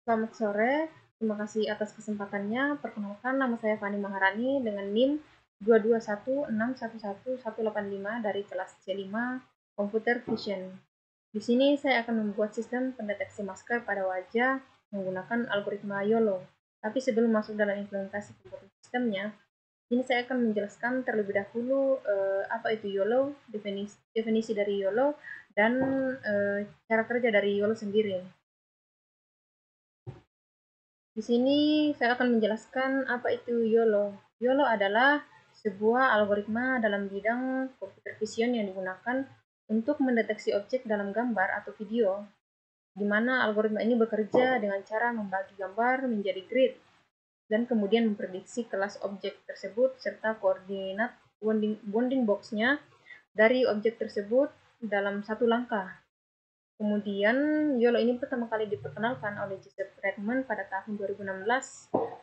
Selamat sore, terima kasih atas kesempatannya. Perkenalkan, nama saya Fani Maharani dengan NIM 221611185 dari kelas C5 Computer Vision. Di sini saya akan membuat sistem pendeteksi masker pada wajah menggunakan algoritma YOLO. Tapi sebelum masuk dalam implementasi pembuatan sistemnya, ini saya akan menjelaskan terlebih dahulu apa itu YOLO, definisi dari YOLO, dan cara kerja dari YOLO sendiri. Di sini saya akan menjelaskan apa itu YOLO. YOLO adalah sebuah algoritma dalam bidang computer vision yang digunakan untuk mendeteksi objek dalam gambar atau video, di mana algoritma ini bekerja dengan cara membagi gambar menjadi grid dan kemudian memprediksi kelas objek tersebut serta koordinat bounding box-nya dari objek tersebut dalam satu langkah. Kemudian, YOLO ini pertama kali diperkenalkan oleh Joseph Redman pada tahun 2016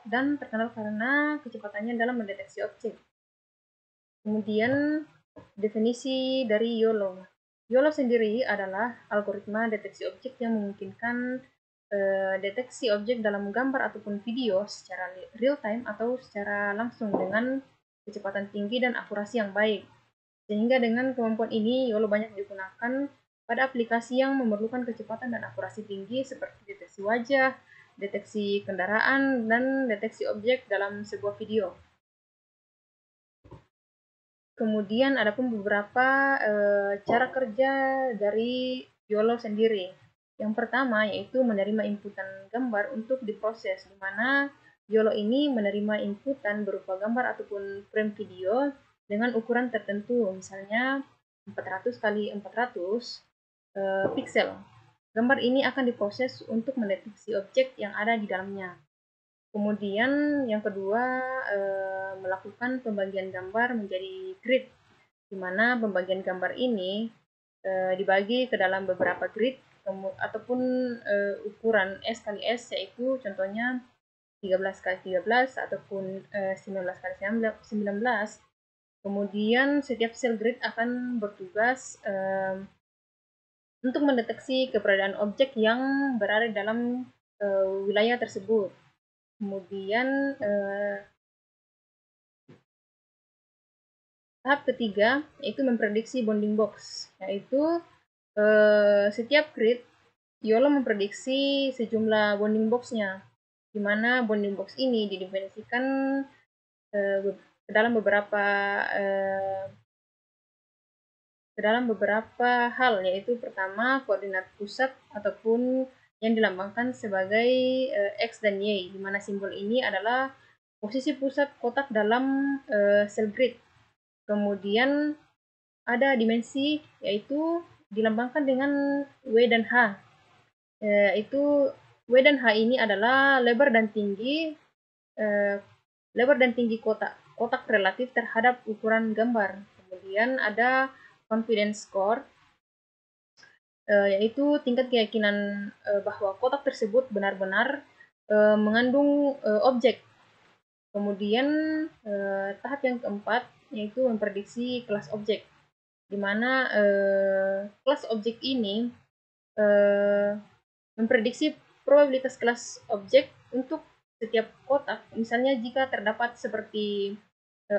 dan terkenal karena kecepatannya dalam mendeteksi objek. Kemudian, definisi dari YOLO. YOLO sendiri adalah algoritma deteksi objek yang memungkinkan deteksi objek dalam gambar ataupun video secara real time atau secara langsung dengan kecepatan tinggi dan akurasi yang baik. Sehingga dengan kemampuan ini, YOLO banyak digunakan pada aplikasi yang memerlukan kecepatan dan akurasi tinggi seperti deteksi wajah, deteksi kendaraan, dan deteksi objek dalam sebuah video. Kemudian ada pun beberapa cara kerja dari YOLO sendiri. Yang pertama yaitu menerima inputan gambar untuk diproses, di mana YOLO ini menerima inputan berupa gambar ataupun frame video dengan ukuran tertentu, misalnya 400 kali 400 pixel. Gambar ini akan diproses untuk mendeteksi objek yang ada di dalamnya. Kemudian yang kedua, melakukan pembagian gambar menjadi grid, di mana pembagian gambar ini dibagi ke dalam beberapa grid ataupun ukuran S kali S, yaitu contohnya 13 kali 13 ataupun 19 kali 19. Kemudian setiap sel grid akan bertugas untuk mendeteksi keberadaan objek yang berada dalam wilayah tersebut. Kemudian tahap ketiga yaitu memprediksi bounding box, yaitu setiap grid YOLO memprediksi sejumlah bounding box-nya, di mana bounding box ini didefinisikan ke dalam beberapa hal, yaitu pertama koordinat pusat ataupun yang dilambangkan sebagai X dan Y, di mana simbol ini adalah posisi pusat kotak dalam sel grid. Kemudian ada dimensi, yaitu dilambangkan dengan W dan H. Itu W dan H ini adalah lebar dan tinggi kotak relatif terhadap ukuran gambar. Kemudian ada confidence score, yaitu tingkat keyakinan bahwa kotak tersebut benar-benar mengandung objek. Kemudian tahap yang keempat yaitu memprediksi kelas objek, di mana kelas objek ini memprediksi probabilitas kelas objek untuk setiap kotak. Misalnya jika terdapat seperti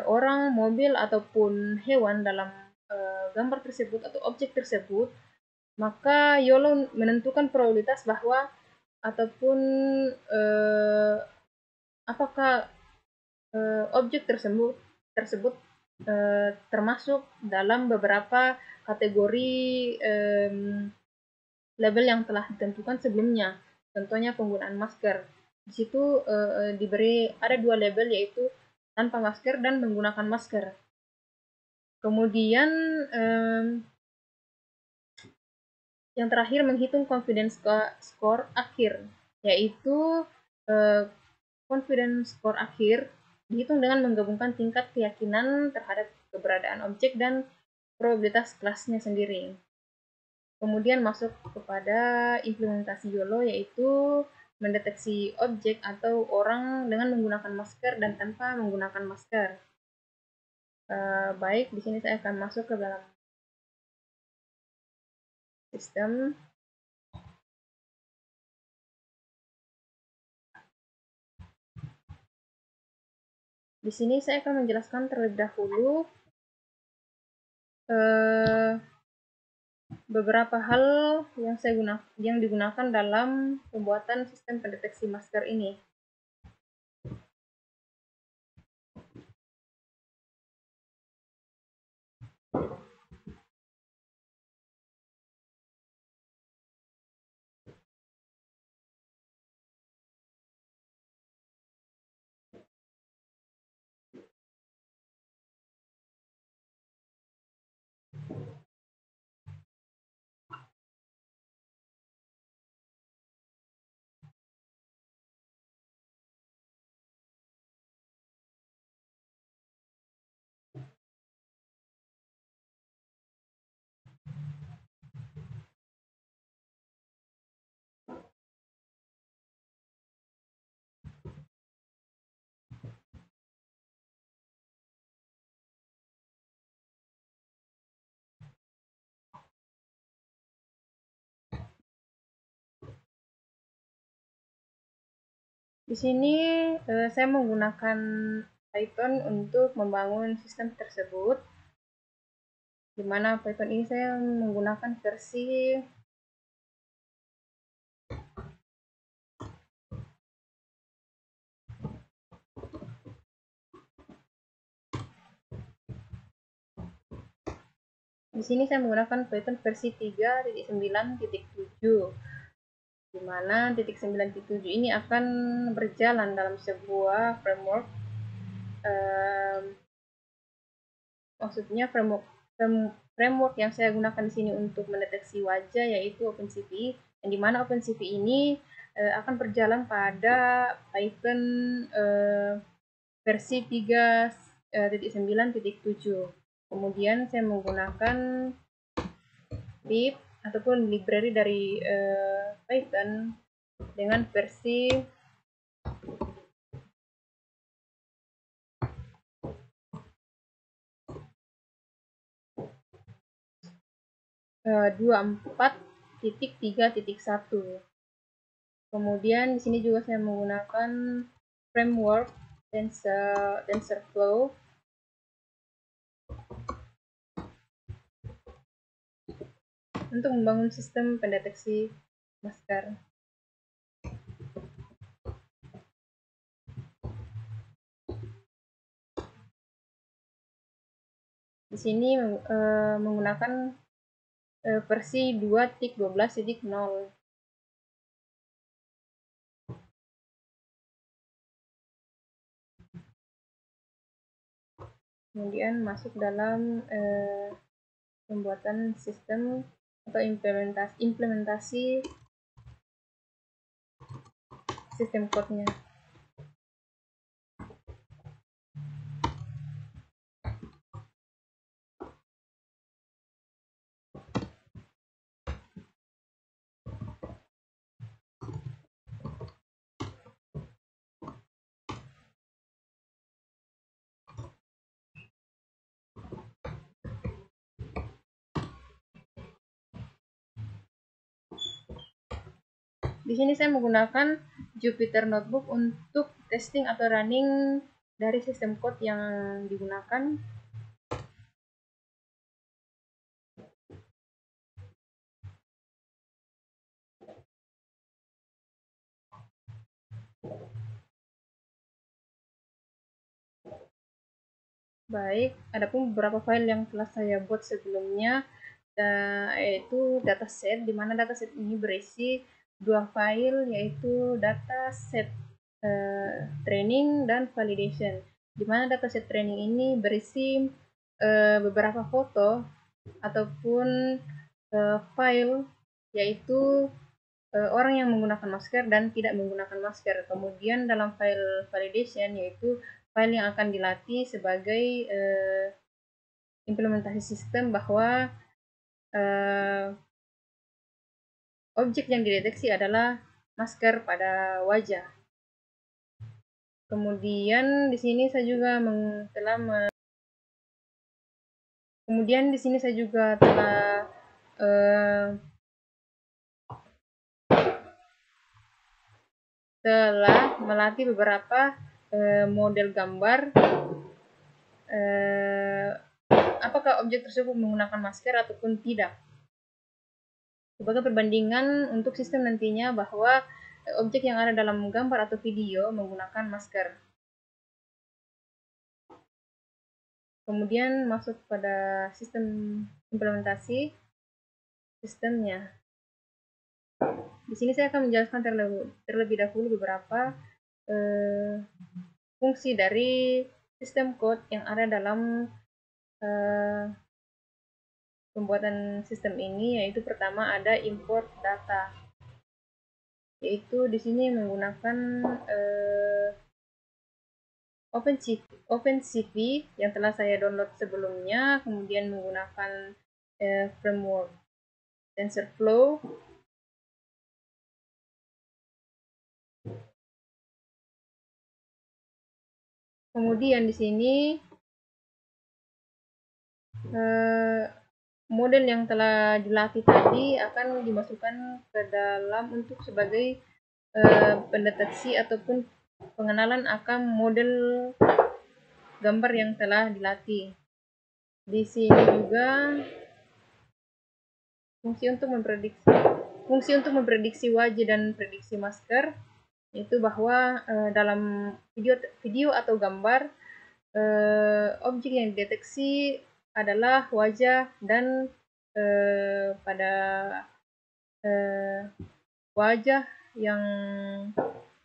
orang, mobil, ataupun hewan dalam gambar tersebut atau objek tersebut, maka YOLO menentukan probabilitas bahwa ataupun apakah objek tersebut termasuk dalam beberapa kategori label yang telah ditentukan sebelumnya. Contohnya penggunaan masker. Di situ diberi ada dua label, yaitu tanpa masker dan menggunakan masker. Kemudian yang terakhir menghitung confidence score akhir, yaitu confidence score akhir dihitung dengan menggabungkan tingkat keyakinan terhadap keberadaan objek dan probabilitas kelasnya sendiri. Kemudian masuk kepada implementasi YOLO, yaitu mendeteksi objek atau orang dengan menggunakan masker dan tanpa menggunakan masker. Baik, di sini saya akan masuk ke dalam sistem. Di sini saya akan menjelaskan terlebih dahulu beberapa hal yang digunakan dalam pembuatan sistem pendeteksi masker ini. Di sini saya menggunakan Python untuk membangun sistem tersebut, di mana Python ini saya menggunakan versi di sini saya menggunakan Python versi 3.9.7, di mana titik 9.7 ini akan berjalan dalam sebuah framework. Maksudnya framework yang saya gunakan di sini untuk mendeteksi wajah yaitu OpenCV, yang dimana OpenCV ini akan berjalan pada Python versi 3.9.7. Kemudian saya menggunakan lib ataupun library dari Python dengan versi 24.3.1. Kemudian di sini juga saya menggunakan framework TensorFlow untuk membangun sistem pendeteksi masker. Di sini menggunakan versi 2.12.0. Kemudian masuk dalam pembuatan sistem atau implementasi sistem code-nya. Di sini saya menggunakan Jupyter Notebook untuk testing atau running dari sistem code yang digunakan. Baik, adapun beberapa file yang telah saya buat sebelumnya, yaitu dataset, di mana dataset ini berisi dua file, yaitu dataset training dan validation. Di mana dataset training ini berisi beberapa foto ataupun file, yaitu orang yang menggunakan masker dan tidak menggunakan masker. Kemudian dalam file validation, yaitu file yang akan dilatih sebagai implementasi sistem bahwa objek yang dideteksi adalah masker pada wajah. Kemudian di sini saya juga telah melatih beberapa model gambar, apakah objek tersebut menggunakan masker ataupun tidak. Sebagai perbandingan untuk sistem nantinya bahwa objek yang ada dalam gambar atau video menggunakan masker. Kemudian masuk pada sistem implementasi sistemnya. Di sini saya akan menjelaskan terlebih dahulu beberapa fungsi dari sistem code yang ada dalam pembuatan sistem ini, yaitu pertama ada import data, yaitu di sini menggunakan OpenCV yang telah saya download sebelumnya, kemudian menggunakan framework TensorFlow, kemudian di sini model yang telah dilatih tadi akan dimasukkan ke dalam untuk sebagai pendeteksi ataupun pengenalan akan model gambar yang telah dilatih. Di sini juga fungsi untuk memprediksi wajah dan prediksi masker, yaitu bahwa dalam video atau gambar objek yang dideteksi adalah wajah dan pada wajah yang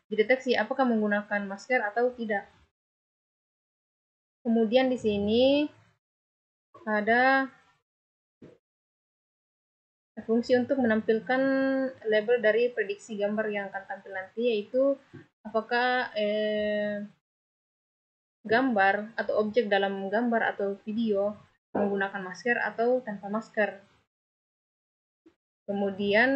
dideteksi apakah menggunakan masker atau tidak. Kemudian di sini ada fungsi untuk menampilkan label dari prediksi gambar yang akan tampil nanti, yaitu apakah gambar atau objek dalam gambar atau video menggunakan masker atau tanpa masker. Kemudian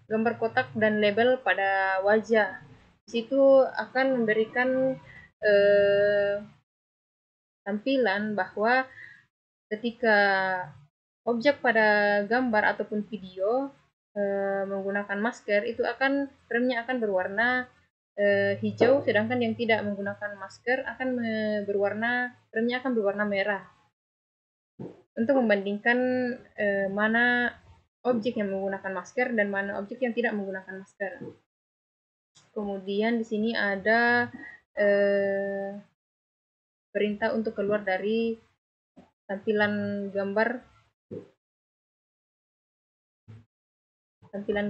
gambar kotak dan label pada wajah. Di situ akan memberikan tampilan bahwa ketika objek pada gambar ataupun video menggunakan masker, itu frame-nya akan berwarna hijau, sedangkan yang tidak menggunakan masker akan frame-nya akan berwarna merah. Untuk membandingkan mana objek yang menggunakan masker dan mana objek yang tidak menggunakan masker. Kemudian di sini ada perintah untuk keluar dari tampilan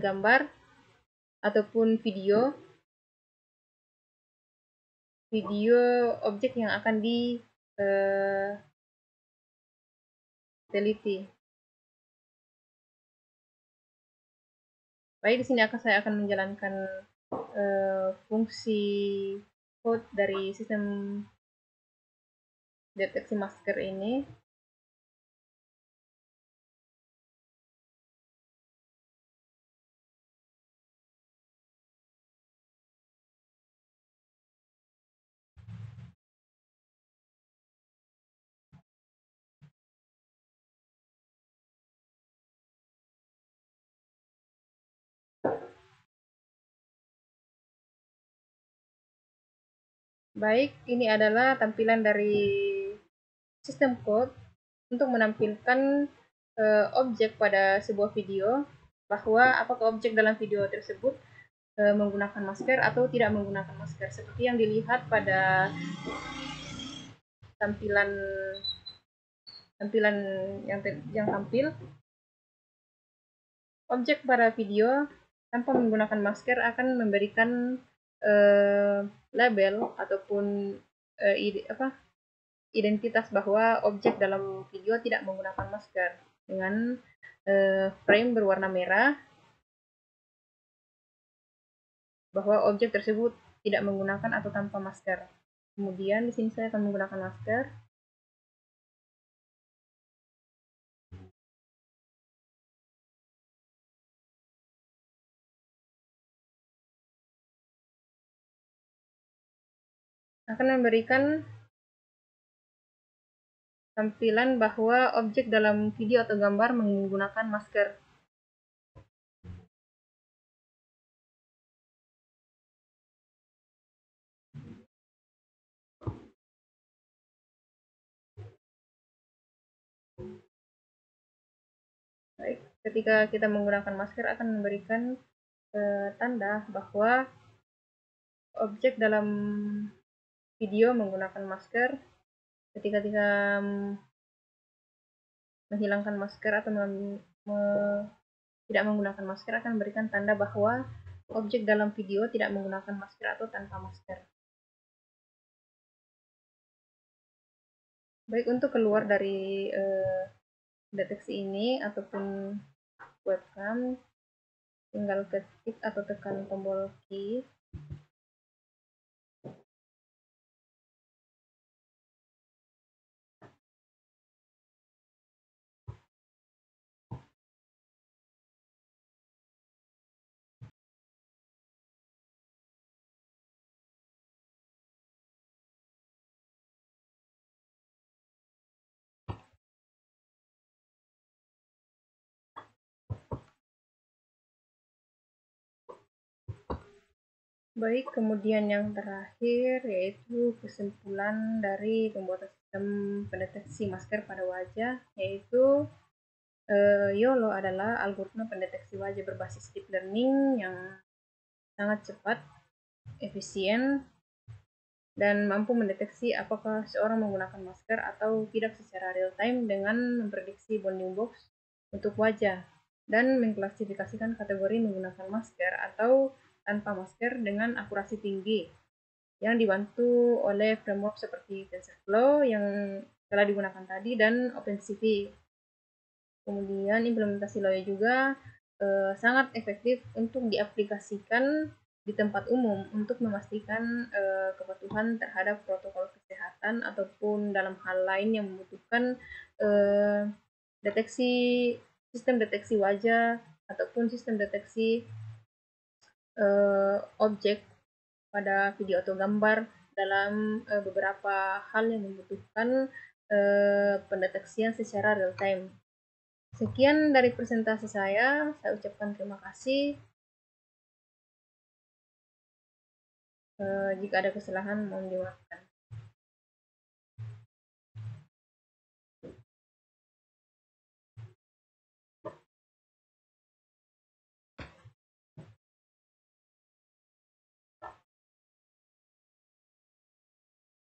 gambar ataupun video objek yang akan diteliti. Baik, di sini saya akan menjalankan fungsi code dari sistem deteksi masker ini. Baik, ini adalah tampilan dari sistem code untuk menampilkan objek pada sebuah video, bahwa apakah objek dalam video tersebut menggunakan masker atau tidak menggunakan masker, seperti yang dilihat pada tampilan yang tampil. Objek pada video tanpa menggunakan masker akan memberikan label ataupun identitas bahwa objek dalam video tidak menggunakan masker dengan frame berwarna merah, bahwa objek tersebut tidak menggunakan atau tanpa masker. Kemudian di sini saya akan menggunakan masker. Akan memberikan tampilan bahwa objek dalam video atau gambar menggunakan masker. ketika kita menggunakan masker akan memberikan tanda bahwa objek dalam video menggunakan masker. Ketika kita menghilangkan masker atau tidak menggunakan masker akan memberikan tanda bahwa objek dalam video tidak menggunakan masker atau tanpa masker. Baik, untuk keluar dari deteksi ini ataupun webcam, tinggal ketik atau tekan tombol key. Baik, kemudian yang terakhir yaitu kesimpulan dari pembuatan sistem pendeteksi masker pada wajah, yaitu YOLO adalah algoritma pendeteksi wajah berbasis deep learning yang sangat cepat, efisien, dan mampu mendeteksi apakah seorang menggunakan masker atau tidak secara real time dengan memprediksi bounding box untuk wajah dan mengklasifikasikan kategori menggunakan masker atau tanpa masker dengan akurasi tinggi yang dibantu oleh framework seperti TensorFlow yang telah digunakan tadi dan OpenCV. Kemudian implementasi Loya juga sangat efektif untuk diaplikasikan di tempat umum untuk memastikan kepatuhan terhadap protokol kesehatan ataupun dalam hal lain yang membutuhkan deteksi sistem deteksi wajah ataupun sistem deteksi objek pada video atau gambar dalam beberapa hal yang membutuhkan pendeteksian secara real time. Sekian dari presentasi saya ucapkan terima kasih. Jika ada kesalahan mohon dimaafkan.